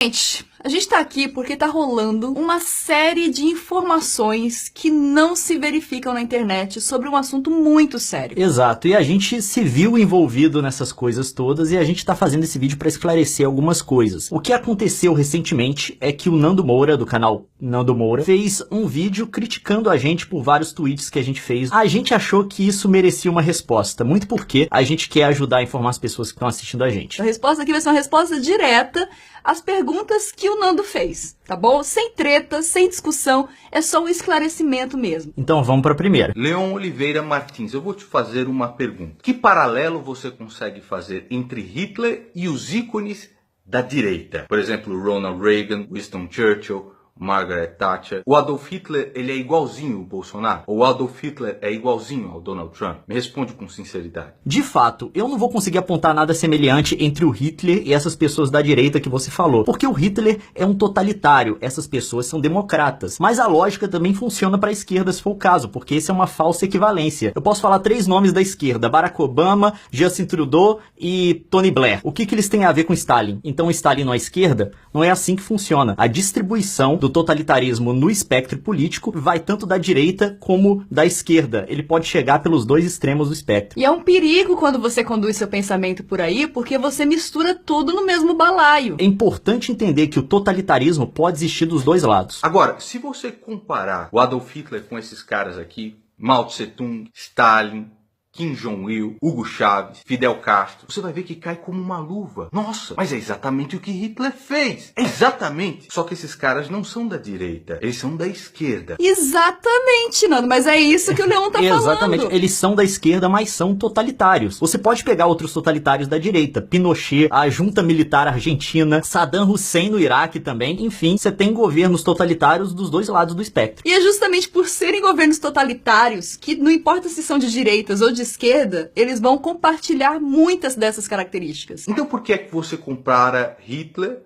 Gente, a gente tá aqui porque tá rolando uma série de informações que não se verificam na internet sobre um assunto muito sério. Exato, e a gente se viu envolvido nessas coisas todas e a gente tá fazendo esse vídeo para esclarecer algumas coisas. O que aconteceu recentemente é que o Nando Moura, do canal Nando Moura, fez um vídeo criticando a gente por vários tweets que a gente fez. A gente achou que isso merecia uma resposta, muito porque a gente quer ajudar a informar as pessoas que estão assistindo a gente. A resposta aqui vai ser uma resposta direta às perguntas que o Nando fez, tá bom? Sem treta, sem discussão, é só um esclarecimento mesmo. Então vamos para a primeira. Leon Oliveira Martins, eu vou te fazer uma pergunta. Que paralelo você consegue fazer entre Hitler e os ícones da direita? Por exemplo, Ronald Reagan, Winston Churchill, Margaret Thatcher. O Adolf Hitler, ele é igualzinho o Bolsonaro? Ou o Adolf Hitler é igualzinho ao Donald Trump? Me responde com sinceridade. De fato, eu não vou conseguir apontar nada semelhante entre o Hitler e essas pessoas da direita que você falou. Porque o Hitler é um totalitário, essas pessoas são democratas. Mas a lógica também funciona para a esquerda, se for o caso, porque esse é uma falsa equivalência. Eu posso falar 3 nomes da esquerda: Barack Obama, Justin Trudeau e Tony Blair. O que eles têm a ver com Stalin? Então Stalin não é esquerda? Não é assim que funciona. A distribuição do totalitarismo no espectro político vai tanto da direita como da esquerda. Ele pode chegar pelos 2 extremos do espectro. E é um perigo quando você conduz seu pensamento por aí, porque você mistura tudo no mesmo balaio. É importante entender que o totalitarismo pode existir dos 2 lados. Agora, se você comparar o Adolf Hitler com esses caras aqui, Mao Tse Tung, Stalin, Kim Jong-il, Hugo Chávez, Fidel Castro, você vai ver que cai como uma luva. Nossa, mas é exatamente o que Hitler fez. É exatamente. Só que esses caras não são da direita, eles são da esquerda. Exatamente, Nando, mas é isso que o Leon tá Exatamente, falando. eles são da esquerda, mas são totalitários. Você pode pegar outros totalitários da direita, Pinochet, a junta militar argentina, Saddam Hussein no Iraque também. Enfim, você tem governos totalitários dos 2 lados do espectro. E é justamente por serem governos totalitários que, não importa se são de direitas ou de esquerda, eles vão compartilhar muitas dessas características. Então por que é que você compara Hitler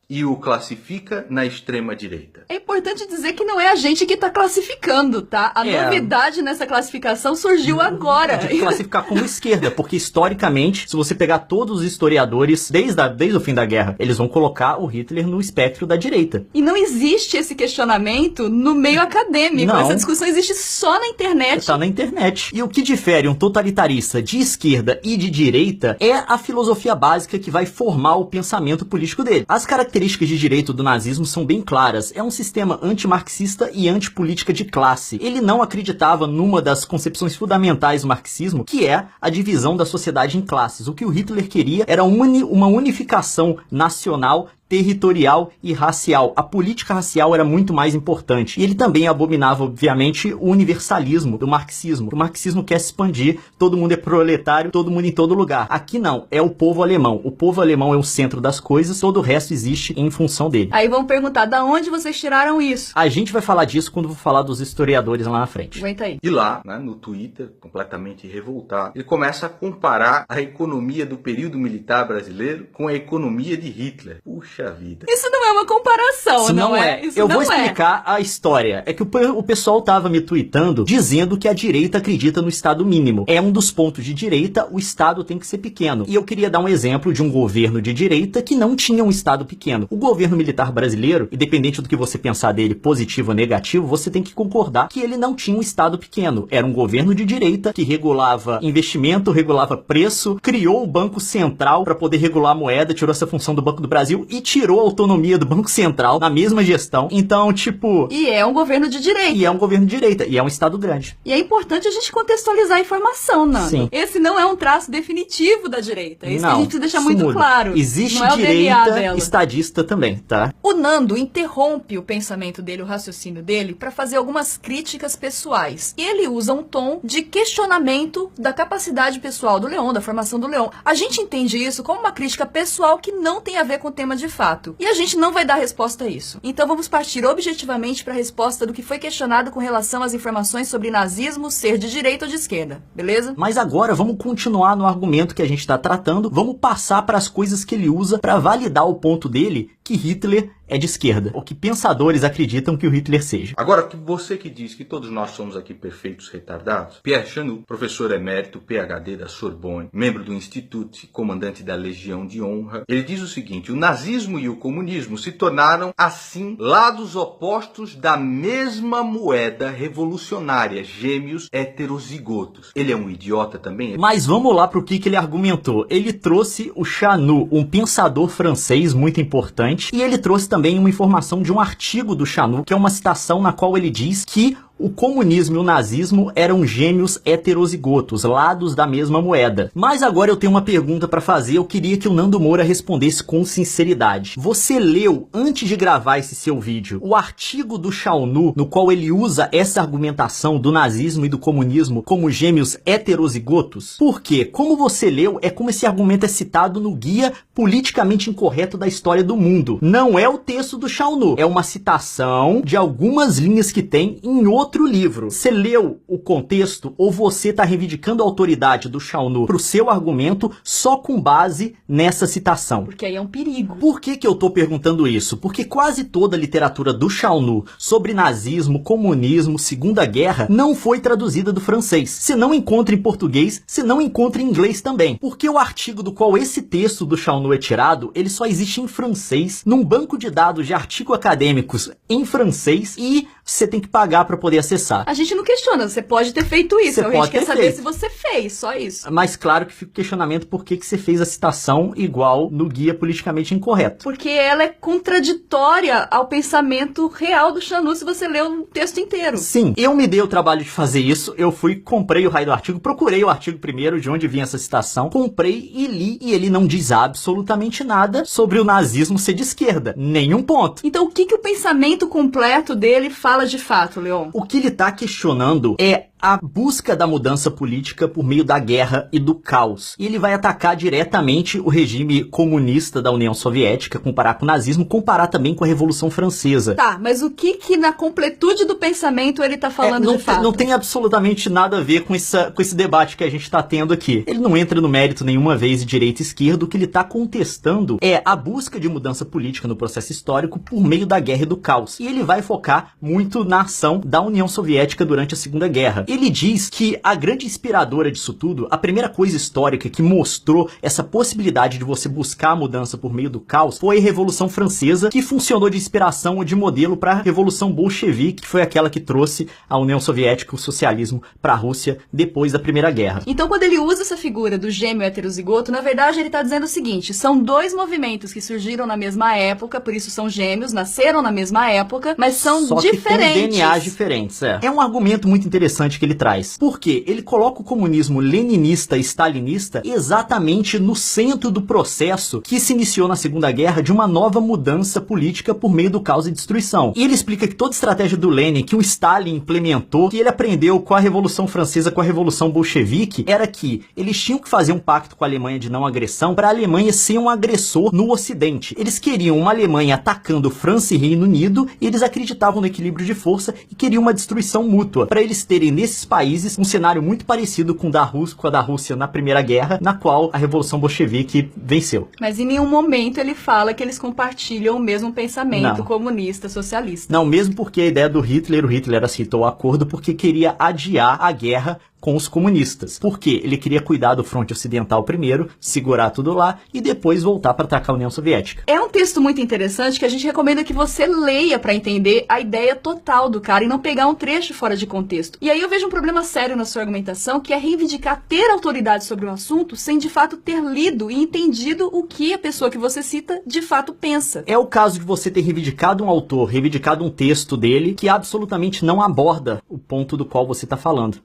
e o classifica na extrema direita? É importante dizer que não é a gente que tá classificando, tá? A novidade nessa classificação surgiu agora. De classificar como esquerda, porque historicamente, se você pegar todos os historiadores, desde o fim da guerra, eles vão colocar o Hitler no espectro da direita. E não existe esse questionamento no meio acadêmico. Não. Essa discussão existe só na internet. Tá na internet. E o que difere um totalitarista de esquerda e de direita é a filosofia básica que vai formar o pensamento político dele. As características de direito do nazismo são bem claras. É um sistema antimarxista e antipolítica de classe. Ele não acreditava numa das concepções fundamentais do marxismo, que é a divisão da sociedade em classes. O que o Hitler queria era uma unificação nacional, territorial e racial. A política racial era muito mais importante. E ele também abominava, obviamente, o universalismo do marxismo. O marxismo quer se expandir, todo mundo é proletário, todo mundo em todo lugar. Aqui não, é o povo alemão. O povo alemão é o centro das coisas, todo o resto existe em função dele. Aí vão perguntar, da onde vocês tiraram isso? A gente vai falar disso quando eu vou falar dos historiadores lá na frente. Aguenta aí. E lá, né, no Twitter, completamente revoltado, ele começa a comparar a economia do período militar brasileiro com a economia de Hitler. Puxa vida. Isso não é uma comparação, Isso não é? Isso eu não vou explicar a história. É que o pessoal tava me tweetando dizendo que a direita acredita no Estado mínimo. É um dos pontos de direita, o Estado tem que ser pequeno. E eu queria dar um exemplo de um governo de direita que não tinha um Estado pequeno. O governo militar brasileiro, independente do que você pensar dele, positivo ou negativo, você tem que concordar que ele não tinha um Estado pequeno. Era um governo de direita que regulava investimento, regulava preço, criou o Banco Central para poder regular a moeda, tirou essa função do Banco do Brasil e tirou a autonomia do Banco Central na mesma gestão. Então, tipo... E é um governo de direita. E é um governo de direita. E é um Estado grande. E é importante a gente contextualizar a informação, Nando. Sim. Esse não é um traço definitivo da direita. É isso que a gente precisa deixar isso muito muda. claro. Existe não é o DNA direita dela. estadista também, tá? O Nando interrompe o pensamento dele, o raciocínio dele, para fazer algumas críticas pessoais. E ele usa um tom de questionamento da capacidade pessoal do Leon, da formação do Leon. A gente entende isso como uma crítica pessoal que não tem a ver com o tema de fato. E a gente não vai dar resposta a isso. Então vamos partir objetivamente para a resposta do que foi questionado com relação às informações sobre nazismo ser de direita ou de esquerda, beleza? Mas agora vamos continuar no argumento que a gente está tratando, vamos passar para as coisas que ele usa para validar o ponto dele, que Hitler é de esquerda, ou que pensadores acreditam que o Hitler seja. Agora, você que diz que todos nós somos aqui perfeitos retardados, Pierre Chanou, professor emérito, PhD da Sorbonne, membro do Instituto, comandante da Legião de Honra, ele diz o seguinte: o nazismo e o comunismo se tornaram, assim, lados opostos da mesma moeda revolucionária, gêmeos heterozigotos. Ele é um idiota também? Mas vamos lá para o que ele argumentou. Ele trouxe o Chanou, um pensador francês muito importante, e ele trouxe também uma informação de um artigo do Chanou, que é uma citação na qual ele diz que o comunismo e o nazismo eram gêmeos heterozigotos, lados da mesma moeda. Mas agora eu tenho uma pergunta para fazer, eu queria que o Nando Moura respondesse com sinceridade. Você leu, antes de gravar esse seu vídeo, o artigo do Chanou, no qual ele usa essa argumentação do nazismo e do comunismo como gêmeos heterozigotos? Porque, como você leu, é como esse argumento é citado no Guia Politicamente Incorreto da História do Mundo. Não é o texto do Chanou, é uma citação de algumas linhas que tem em outro livro. Você leu o contexto ou você está reivindicando a autoridade do Chanou para o seu argumento só com base nessa citação? Porque aí é um perigo. Por que eu estou perguntando isso? Porque quase toda a literatura do Chanou sobre nazismo, comunismo, Segunda Guerra não foi traduzida do francês. Você não encontra em português, você não encontra em inglês também. Porque o artigo do qual esse texto do Chanou é tirado, ele só existe em francês, num banco de dados de artigos acadêmicos em francês, e você tem que pagar para poder acessar. A gente não questiona, você pode ter feito isso. A gente quer saber se você fez, só isso. Mas claro que fica o questionamento por que você fez a citação igual no Guia Politicamente Incorreto. Porque ela é contraditória ao pensamento real do Chanou se você ler o texto inteiro. Sim, eu me dei o trabalho de fazer isso, eu comprei o raio do artigo, procurei o artigo primeiro, de onde vinha essa citação, comprei e li, e ele não diz absolutamente nada sobre o nazismo ser de esquerda. Nenhum ponto. Então o que o pensamento completo dele fala de fato, Leon? O que ele está questionando é a busca da mudança política por meio da guerra e do caos. E ele vai atacar diretamente o regime comunista da União Soviética, comparar com o nazismo, comparar também com a Revolução Francesa. Tá, mas o que na completude do pensamento ele tá falando de fato? Não tem absolutamente nada a ver com esse debate que a gente está tendo aqui. Ele não entra no mérito nenhuma vez de direita e esquerda. O que ele está contestando é a busca de mudança política no processo histórico por meio da guerra e do caos. E ele vai focar muito na ação da União Soviética durante a Segunda Guerra. Ele diz que a grande inspiradora disso tudo, a primeira coisa histórica que mostrou essa possibilidade de você buscar a mudança por meio do caos, foi a Revolução Francesa, que funcionou de inspiração ou de modelo para a Revolução Bolchevique, que foi aquela que trouxe a União Soviética, o socialismo, para a Rússia depois da Primeira Guerra. Então, quando ele usa essa figura do gêmeo heterozigoto, na verdade ele está dizendo o seguinte: são dois movimentos que surgiram na mesma época, por isso são gêmeos, nasceram na mesma época, mas são só diferentes. Que tem DNAs diferentes, É um argumento muito interessante que ele traz. Por quê? Ele coloca o comunismo leninista e stalinista exatamente no centro do processo que se iniciou na Segunda Guerra de uma nova mudança política por meio do caos e destruição. E ele explica que toda a estratégia do Lenin, que o Stalin implementou, que ele aprendeu com a Revolução Francesa, com a Revolução Bolchevique, era que eles tinham que fazer um pacto com a Alemanha de não agressão para a Alemanha ser um agressor no Ocidente. Eles queriam uma Alemanha atacando França e Reino Unido, e eles acreditavam no equilíbrio de força e queriam uma destruição mútua, para eles terem nesses países um cenário muito parecido com a da Rússia na Primeira Guerra, na qual a Revolução Bolchevique venceu. Mas em nenhum momento ele fala que eles compartilham o mesmo pensamento comunista, socialista. Não, mesmo porque a ideia do Hitler, o Hitler aceitou o acordo porque queria adiar a guerra com os comunistas. Porque ele queria cuidar do fronte ocidental primeiro, segurar tudo lá e depois voltar para atacar a União Soviética. É um texto muito interessante que a gente recomenda que você leia para entender a ideia total do cara e não pegar um trecho fora de contexto. E aí eu vejo um problema sério na sua argumentação, que é reivindicar ter autoridade sobre o assunto sem de fato ter lido e entendido o que a pessoa que você cita de fato pensa. É o caso de você ter reivindicado um autor, reivindicado um texto dele que absolutamente não aborda o ponto do qual você está falando.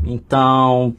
Então,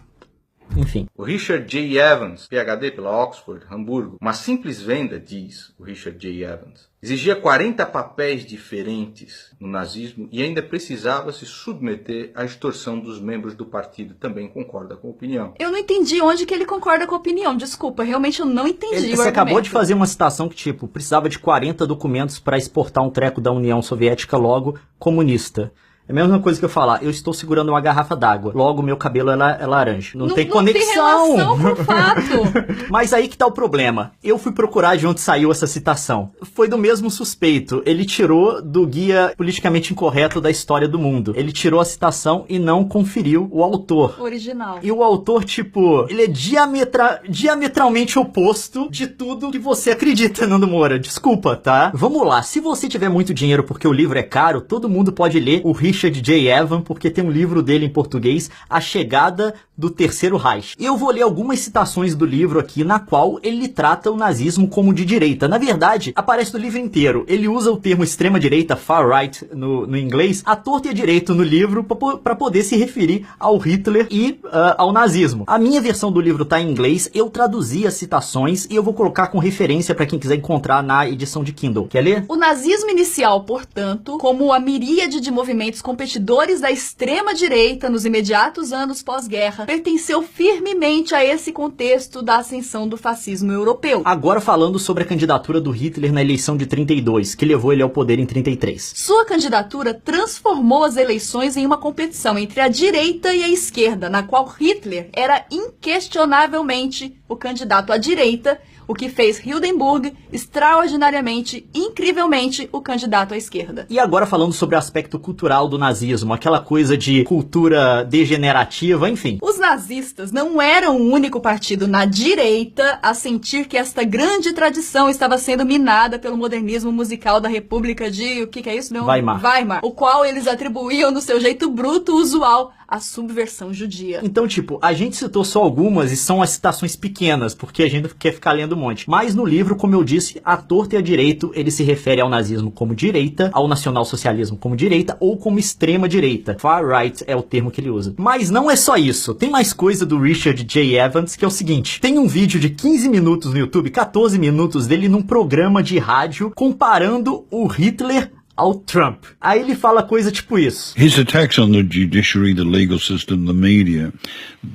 enfim. O Richard J. Evans, PhD pela Oxford, Hamburgo, uma simples venda, diz o Richard J. Evans, exigia 40 papéis diferentes no nazismo e ainda precisava se submeter à extorsão dos membros do partido. Também concorda com a opinião. Eu não entendi onde que ele concorda com a opinião. Desculpa, realmente eu não entendi o argumento. Você acabou de fazer uma citação que, precisava de 40 documentos para exportar um treco da União Soviética logo comunista. É a mesma coisa que eu falar, eu estou segurando uma garrafa d'água, logo meu cabelo é laranja. Não tem conexão. Não tem relação com o fato. Mas aí que tá o problema. Eu fui procurar de onde saiu essa citação. Foi do mesmo suspeito. Ele tirou do Guia Politicamente Incorreto da História do Mundo. Ele tirou a citação e não conferiu o autor. Original. E o autor, tipo, ele é diametralmente oposto de tudo que você acredita, Nando Moura. Desculpa, tá? Vamos lá. Se você tiver muito dinheiro porque o livro é caro, todo mundo pode ler o Richard J. Evans, porque tem um livro dele em português, A Chegada do Terceiro Reich. Eu vou ler algumas citações do livro aqui, na qual ele trata o nazismo como de direita. Na verdade, aparece no livro inteiro. Ele usa o termo extrema-direita, far-right, no inglês, à torta e à direita no livro, para poder se referir ao Hitler e ao nazismo. A minha versão do livro tá em inglês, eu traduzi as citações e eu vou colocar com referência para quem quiser encontrar na edição de Kindle. Quer ler? O nazismo inicial, portanto, como a miríade de movimentos competidores da extrema-direita nos imediatos anos pós-guerra, pertenceu firmemente a esse contexto da ascensão do fascismo europeu. Agora falando sobre a candidatura do Hitler na eleição de 32, que levou ele ao poder em 33. Sua candidatura transformou as eleições em uma competição entre a direita e a esquerda, na qual Hitler era inquestionavelmente o candidato à direita, o que fez Hindenburg extraordinariamente, incrivelmente, o candidato à esquerda. E agora falando sobre o aspecto cultural do nazismo, aquela coisa de cultura degenerativa, enfim. Os nazistas não eram o único partido na direita a sentir que esta grande tradição estava sendo minada pelo modernismo musical da República de... o que é isso? Não? Weimar. O qual eles atribuíam no seu jeito bruto usual a subversão judia. Então, tipo, a gente citou só algumas e são as citações pequenas, porque a gente quer ficar lendo um monte. Mas no livro, como eu disse, à torta e à direito, ele se refere ao nazismo como direita, ao nacionalsocialismo como direita ou como extrema direita. Far right é o termo que ele usa. Mas não é só isso. Tem mais coisa do Richard J. Evans, que é o seguinte. Tem um vídeo de 15 minutos no YouTube, 14 minutos dele num programa de rádio comparando o Hitler ao Trump. Aí ele fala coisa tipo isso. His attacks on the judiciary, the legal system, the media,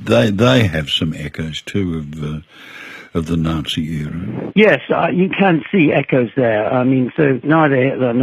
they have some echoes too of the Nazi era. Yes, you can see echoes there. I mean, so neither Hitler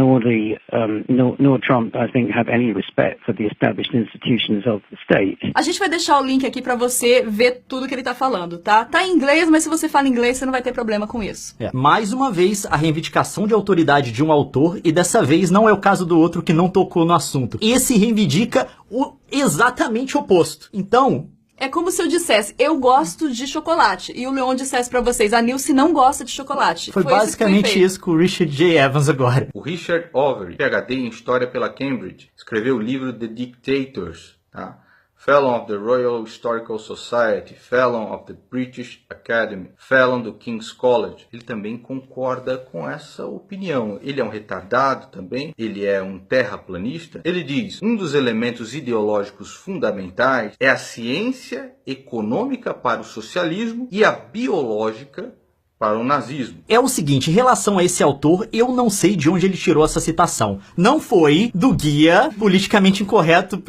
nor Trump, I think, have any respect for the established institutions of the state. A gente vai deixar o link aqui pra você ver tudo que ele tá falando, tá? Tá em inglês, mas se você fala inglês, você não vai ter problema com isso. Mais uma vez, a reivindicação de autoridade de um autor, e dessa vez não é o caso do outro que não tocou no assunto. Esse reivindica o exatamente oposto. Então... é como se eu dissesse, eu gosto de chocolate, e o Leon dissesse pra vocês, a Nilce não gosta de chocolate. Foi basicamente isso com o Richard J. Evans agora. O Richard Overy, PhD em História pela Cambridge, escreveu o livro The Dictators, tá? Fellow of the Royal Historical Society, Fellow of the British Academy, Fellow do King's College. Ele também concorda com essa opinião. Ele é um retardado também, ele é um terraplanista. Ele diz, um dos elementos ideológicos fundamentais é a ciência econômica para o socialismo e a biológica para o nazismo. É o seguinte, em relação a esse autor, eu não sei de onde ele tirou essa citação. Não foi do Guia Politicamente Incorreto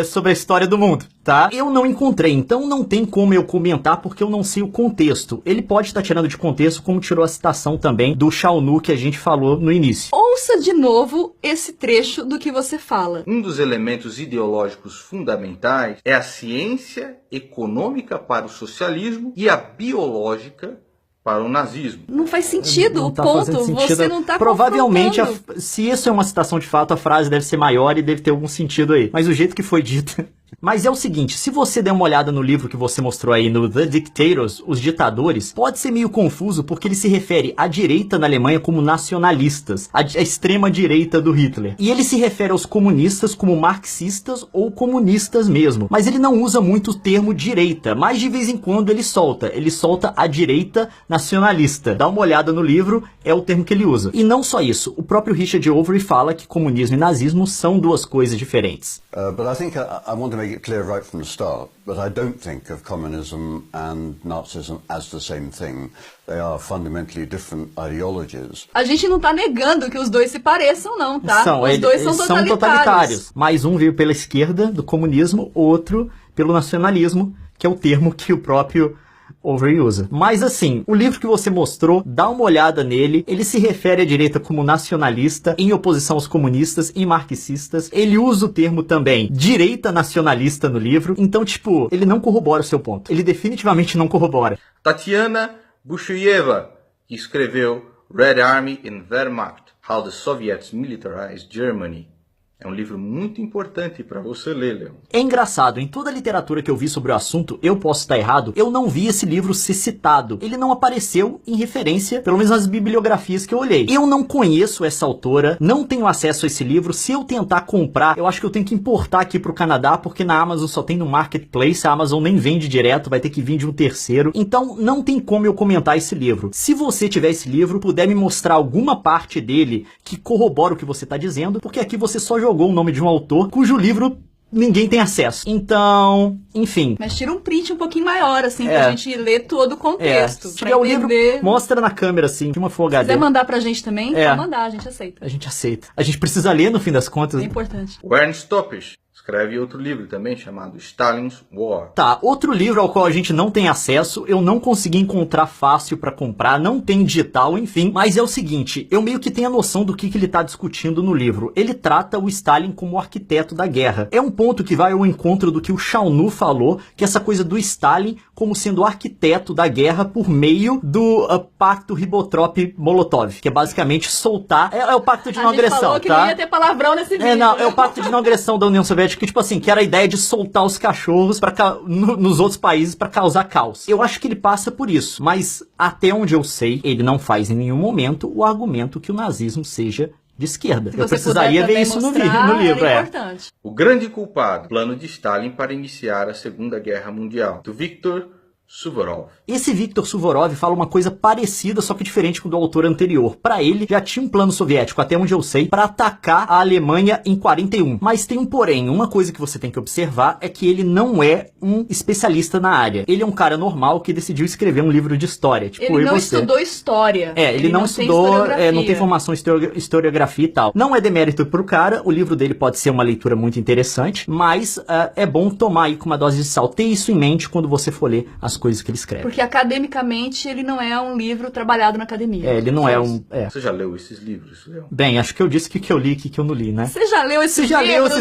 sobre a História do Mundo, tá? Eu não encontrei, então não tem como eu comentar porque eu não sei o contexto. Ele pode estar tirando de contexto, como tirou a citação também do Shaunu que a gente falou no início. Ouça de novo esse trecho do que você fala. Um dos elementos ideológicos fundamentais é a ciência econômica para o socialismo e a biológica para o nazismo. Não faz sentido, não o tá ponto, fazendo sentido. você não tá Provavelmente, se isso é uma citação de fato, a frase deve ser maior e deve ter algum sentido aí. Mas o jeito que foi dito... Mas é o seguinte, se você der uma olhada no livro que você mostrou aí no The Dictators, Os Ditadores, pode ser meio confuso porque ele se refere à direita na Alemanha como nacionalistas, a extrema direita do Hitler. E ele se refere aos comunistas como marxistas ou comunistas mesmo. Mas ele não usa muito o termo direita, mas de vez em quando ele solta a direita nacionalista. Dá uma olhada no livro, é o termo que ele usa. E não só isso, o próprio Richard Overy fala que comunismo e nazismo são duas coisas diferentes. But I think I want to make it clear right from the start that I don't think of communism and Nazism as the same thing. They are fundamentally different ideologies. A gente não tá negando que os dois se pareçam, não, tá? Os dois são totalitários. Mas um veio pela esquerda do comunismo, outro pelo nacionalismo, que é o termo que o próprio overusa. Mas assim, o livro que você mostrou, dá uma olhada nele, ele se refere à direita como nacionalista, em oposição aos comunistas e marxistas, ele usa o termo também direita nacionalista no livro, então tipo, ele não corrobora o seu ponto, ele definitivamente não corrobora. Tatiana Bushuyeva, que escreveu Red Army and Wehrmacht, How the Soviets Militarized Germany. É um livro muito importante para você ler, Leon. É engraçado, em toda a literatura que eu vi sobre o assunto, eu posso estar errado, eu não vi esse livro ser citado. Ele não apareceu em referência, pelo menos nas bibliografias que eu olhei. Eu não conheço essa autora, não tenho acesso a esse livro. Se eu tentar comprar, eu acho que eu tenho que importar aqui pro Canadá, porque na Amazon só tem no Marketplace, a Amazon nem vende direto, vai ter que vir de um terceiro. Então não tem como eu comentar esse livro. Se você tiver esse livro, puder me mostrar alguma parte dele que corrobora o que você está dizendo, porque aqui você só jogou o nome de um autor cujo livro ninguém tem acesso. Então, enfim. Mas tira um print um pouquinho maior, assim, pra gente ler todo o contexto. Se tiver o livro, mostra na câmera, assim, que uma for HD. Se quiser mandar pra gente também, pode mandar, a gente aceita. A gente aceita. A gente precisa ler, no fim das contas. É importante. O Ernst Topisch escreve outro livro também, chamado Stalin's War. Tá, outro livro ao qual a gente não tem acesso, eu não consegui encontrar fácil pra comprar, não tem digital, enfim. Mas é o seguinte, eu meio que tenho a noção do que ele tá discutindo no livro. Ele trata o Stalin como o arquiteto da guerra. É um ponto que vai ao encontro do que o Shaunu falou, que essa coisa do Stalin como sendo o arquiteto da guerra por meio do pacto Ribbentrop-Molotov, que é basicamente soltar... É o pacto de não agressão, tá? A gente falou que não ia ter palavrão nesse vídeo. É o pacto de não agressão da União Soviética, que, tipo assim, que era a ideia de soltar os cachorros nos outros países pra causar caos. Eu acho que ele passa por isso, mas até onde eu sei, ele não faz em nenhum momento o argumento que o nazismo seja de esquerda. Eu precisaria ver isso no livro. Importante. O grande culpado, plano de Stalin para iniciar a Segunda Guerra Mundial, do Viktor Suvorov. Esse Viktor Suvorov fala uma coisa parecida, só que diferente com o do autor anterior. Para ele, já tinha um plano soviético, até onde eu sei, para atacar a Alemanha em 41. Mas tem um porém. Uma coisa que você tem que observar é que ele não é um especialista na área. Ele é um cara normal que decidiu escrever um livro de história. Tipo, ele não estudou história. Ele não estudou, não tem formação em historiografia e tal. Não é demérito pro cara, o livro dele pode ser uma leitura muito interessante, mas é bom tomar aí com uma dose de sal. Ter isso em mente quando você for ler as coisas que ele escreve. Porque academicamente ele não é um livro trabalhado na academia. Ele não é um... Você já leu esses livros, Leon? Bem, acho que eu disse que eu li e que eu não li, né? Você já leu esses livros?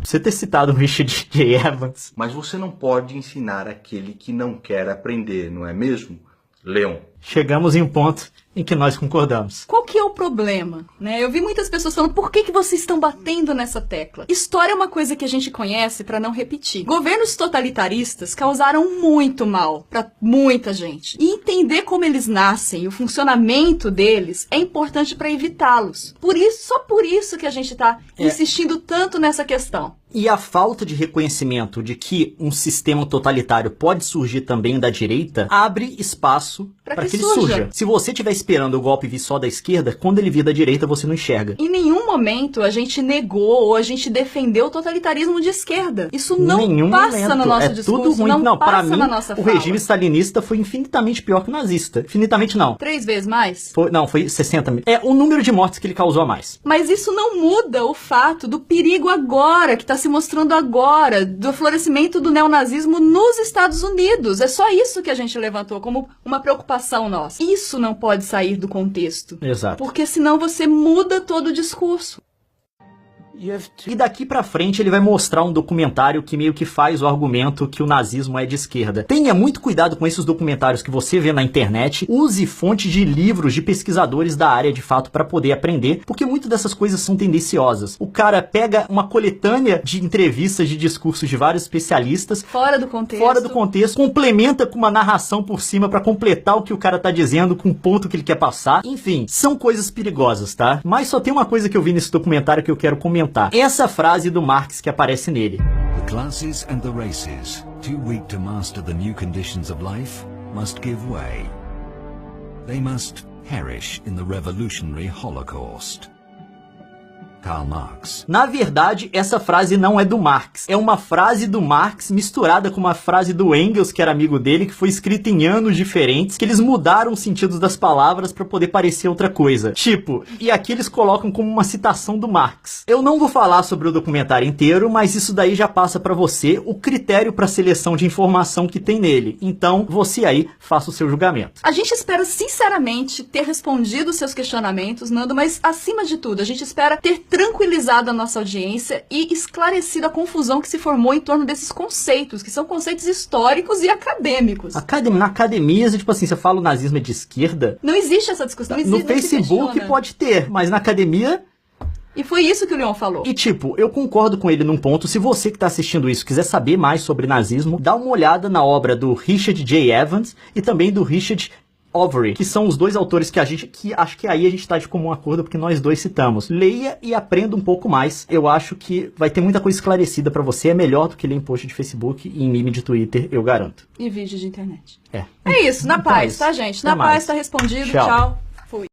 Você ter citado o Richard J. Evans. Mas você não pode ensinar aquele que não quer aprender, não é mesmo, Leon? Chegamos em um ponto em que nós concordamos. Qual que é o problema? Né? Eu vi muitas pessoas falando, por que vocês estão batendo nessa tecla? História é uma coisa que a gente conhece para não repetir. Governos totalitaristas causaram muito mal para muita gente. E entender como eles nascem e o funcionamento deles é importante para evitá-los. Só por isso que a gente está insistindo tanto nessa questão. E a falta de reconhecimento de que um sistema totalitário pode surgir também da direita abre espaço para que ele surja. Se você estiver esperando o golpe vir só da esquerda, quando ele vir da direita, você não enxerga. Em nenhum momento a gente negou ou a gente defendeu o totalitarismo de esquerda. Isso não passa no nosso discurso, tudo ruim. Não, para mim, o regime stalinista foi infinitamente pior que o nazista. Infinitamente não. 3 vezes mais? Foi 60 mil. É o número de mortes que ele causou a mais. Mas isso não muda o fato do perigo agora, que está se mostrando agora, do florescimento do neonazismo nos Estados Unidos. É só isso que a gente levantou como uma preocupação nossa. Isso não pode sair do contexto. Exato. Porque senão você muda todo o discurso. E daqui pra frente ele vai mostrar um documentário que meio que faz o argumento que o nazismo é de esquerda. Tenha muito cuidado com esses documentários que você vê na internet. Use fonte de livros de pesquisadores da área de fato para poder aprender, porque muitas dessas coisas são tendenciosas. O cara pega uma coletânea de entrevistas, de discursos de vários especialistas. Fora do contexto. Complementa com uma narração por cima para completar o que o cara tá dizendo com o ponto que ele quer passar. Enfim, são coisas perigosas, tá? Mas só tem uma coisa que eu vi nesse documentário que eu quero comentar. Essa frase do Marx que aparece nele. The classes and the races, too weak to master the new conditions of life, must give way. They must perish in the revolutionary Holocaust. Karl Marx. Na verdade, essa frase não é do Marx. É uma frase do Marx misturada com uma frase do Engels, que era amigo dele, que foi escrita em anos diferentes, que eles mudaram os sentidos das palavras para poder parecer outra coisa. Tipo, e aqui eles colocam como uma citação do Marx. Eu não vou falar sobre o documentário inteiro, mas isso daí já passa para você o critério para seleção de informação que tem nele. Então, você aí faça o seu julgamento. A gente espera sinceramente ter respondido os seus questionamentos, Nando, mas acima de tudo, a gente espera ter tranquilizado a nossa audiência e esclarecido a confusão que se formou em torno desses conceitos, que são conceitos históricos e acadêmicos. Na academia, tipo assim, você fala o nazismo é de esquerda? Não existe essa discussão. Não existe, no Facebook pode ter, mas na academia... E foi isso que o Leon falou. E tipo, eu concordo com ele num ponto. Se você que tá assistindo isso quiser saber mais sobre nazismo, dá uma olhada na obra do Richard J. Evans e também do Richard Overy, que são os dois autores que acho que aí a gente tá de comum acordo, porque nós dois citamos. Leia e aprenda um pouco mais. Eu acho que vai ter muita coisa esclarecida pra você. É melhor do que ler em post de Facebook e em meme de Twitter, eu garanto. E vídeo de internet. É isso, na paz, tá, gente? Na paz, tá respondido. Tchau.